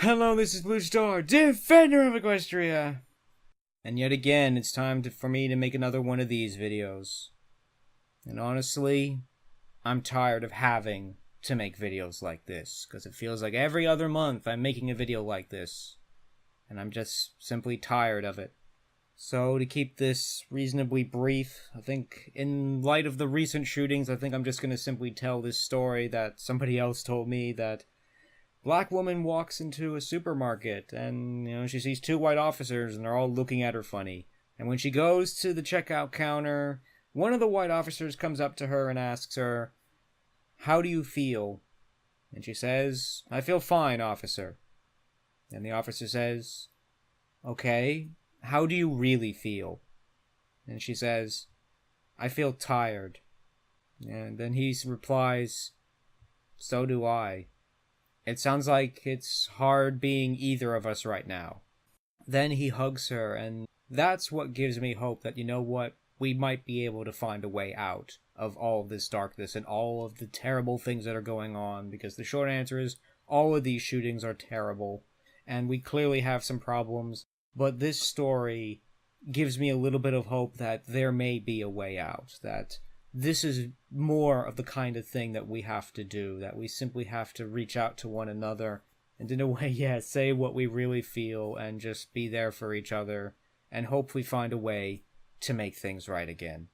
Hello, this is Blue Star, Defender of Equestria! And yet again, it's time for me to make another one of these videos. And honestly, I'm tired of having to make videos like this, because it feels like every other month I'm making a video like this. And I'm just simply tired of it. So, to keep this reasonably brief, I think in light of the recent shootings, I think I'm just going to simply tell this story that somebody else told me that black woman walks into a supermarket and, she sees two white officers and they're all looking at her funny. And when she goes to the checkout counter, one of the white officers comes up to her and asks her, "How do you feel?" And she says, "I feel fine, officer." And the officer says, "Okay, how do you really feel?" And she says, "I feel tired." And then he replies, "So do I. It sounds like it's hard being either of us right now." Then he hugs her, and that's what gives me hope that, we might be able to find a way out of all of this darkness and all of the terrible things that are going on, because the short answer is all of these shootings are terrible, and we clearly have some problems, but this story gives me a little bit of hope that there may be a way out, that this is more of the kind of thing that we have to do, that we simply have to reach out to one another and in a way, say what we really feel and just be there for each other and hopefully find a way to make things right again.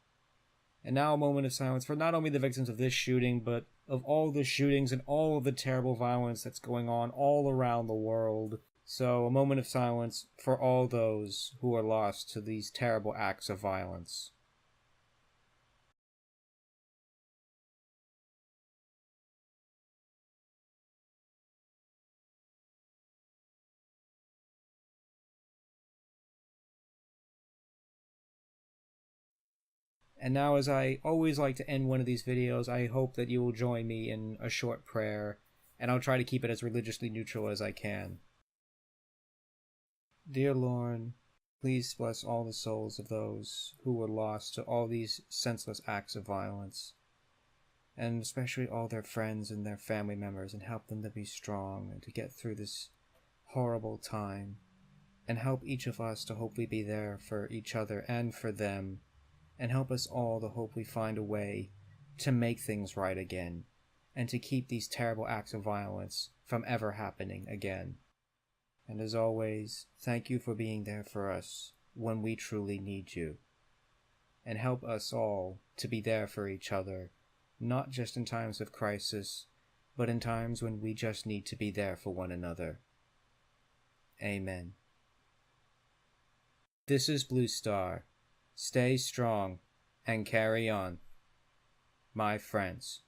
And now a moment of silence for not only the victims of this shooting, but of all the shootings and all of the terrible violence that's going on all around the world. So a moment of silence for all those who are lost to these terrible acts of violence. And now, as I always like to end one of these videos, I hope that you will join me in a short prayer, and I'll try to keep it as religiously neutral as I can. Dear Lord, please bless all the souls of those who were lost to all these senseless acts of violence, and especially all their friends and their family members, and help them to be strong and to get through this horrible time, and help each of us to hopefully be there for each other and for them, and help us all to hopefully find a way to make things right again, and to keep these terrible acts of violence from ever happening again. And as always, thank you for being there for us when we truly need you. And help us all to be there for each other, not just in times of crisis, but in times when we just need to be there for one another. Amen. This is Blue Star. Stay strong and carry on, my friends.